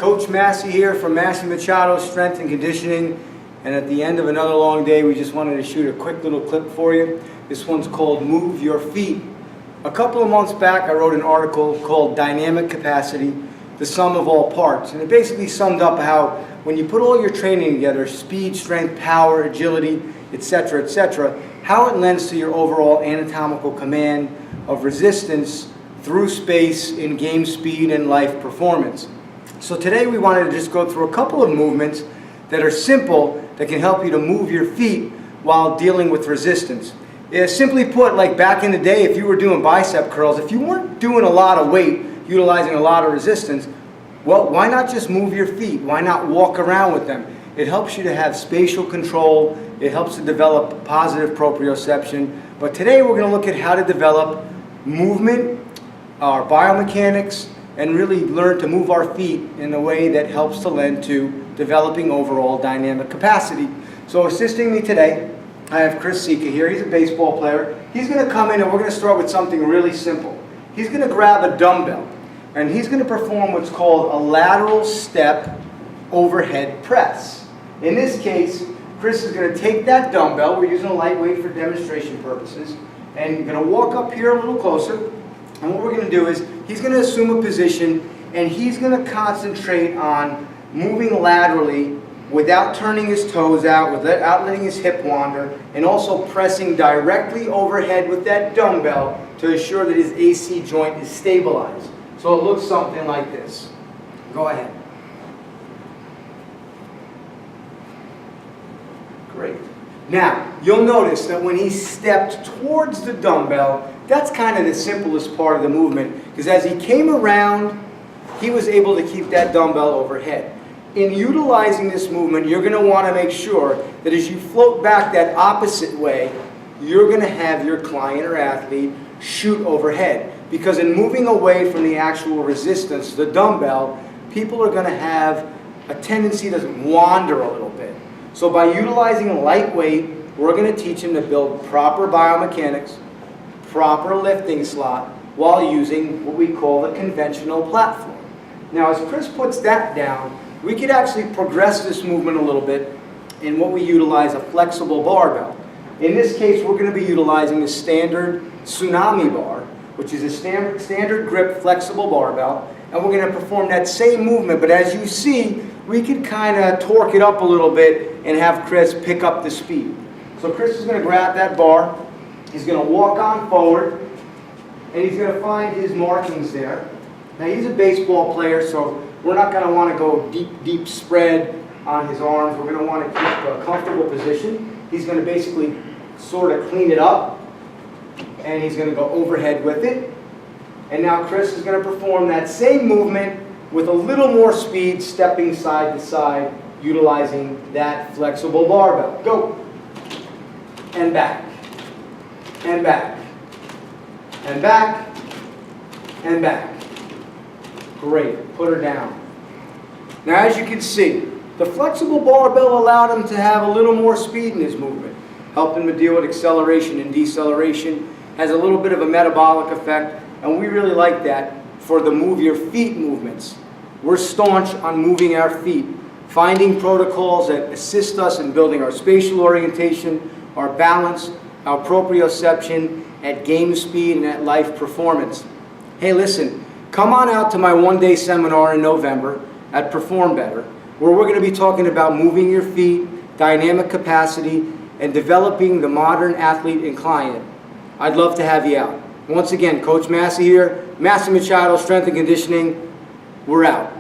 Coach Massi here from Massi-Machado Strength and Conditioning, and at the end of another long day we just wanted to shoot a quick little clip for you. This one's called Move Your Feet. A couple of months back I wrote an article called Dynamic Capacity, the Sum of All Parts, and it basically summed up how when you put all your training together, speed, strength, power, agility, etc., how it lends to your overall anatomical command of resistance through space in game speed and life performance. So today we wanted to just go through a couple of movements that are simple that can help you to move your feet while dealing with resistance. Simply put, like back in the day, if you were doing bicep curls, if you weren't doing a lot of weight, utilizing a lot of resistance, well, why not just move your feet? Why not walk around with them? It helps you to have spatial control. It helps to develop positive proprioception. But today we're going to look at how to develop movement, our biomechanics, and really learn to move our feet in a way that helps to lend to developing overall dynamic capacity. So assisting me today, I have Chris Sika here. He's a baseball player. He's going to come in and we're going to start with something really simple. He's going to grab a dumbbell and he's going to perform what's called a lateral step overhead press. In this case, Chris is going to take that dumbbell, we're using a lightweight for demonstration purposes, and you're going to walk up here a little closer. And what we're going to do is, he's going to assume a position and he's going to concentrate on moving laterally without turning his toes out, without letting his hip wander, and also pressing directly overhead with that dumbbell to ensure that his AC joint is stabilized. So it looks something like this. Go ahead. Great. Now, you'll notice that when he stepped towards the dumbbell, that's kind of the simplest part of the movement, because as he came around, he was able to keep that dumbbell overhead. In utilizing this movement, you're going to want to make sure that as you float back that opposite way, you're going to have your client or athlete shoot overhead. Because in moving away from the actual resistance, the dumbbell, people are going to have a tendency to wander a little bit. So by utilizing lightweight, we're going to teach them to build proper biomechanics, proper lifting slot, while using what we call the conventional platform. Now as Chris puts that down, we could actually progress this movement a little bit in what we utilize, a flexible barbell. In this case, we're going to be utilizing the standard tsunami bar, which is a standard grip flexible barbell, and we're going to perform that same movement, but as you see, we can kind of torque it up a little bit and have Chris pick up the speed. So Chris is going to grab that bar, he's going to walk on forward, and he's going to find his markings there. Now he's a baseball player, so we're not going to want to go deep spread on his arms. We're going to want to keep a comfortable position. He's going to basically sort of clean it up, and he's going to go overhead with it. And now Chris is going to perform that same movement with a little more speed, stepping side to side, utilizing that flexible barbell. Go. And back. And back. And back. And back. Great. Put her down. Now as you can see, the flexible barbell allowed him to have a little more speed in his movement. Helped him to deal with acceleration and deceleration. Has a little bit of a metabolic effect, and we really like that for the move your feet movements. We're staunch on moving our feet, finding protocols that assist us in building our spatial orientation, our balance, our proprioception at game speed and at life performance. Hey listen, come on out to my one-day seminar in November at Perform Better, where we're going to be talking about moving your feet, dynamic capacity, and developing the modern athlete and client. I'd love to have you out. Once again, Coach Massi here, Massi-Machado Strength and Conditioning. We're out.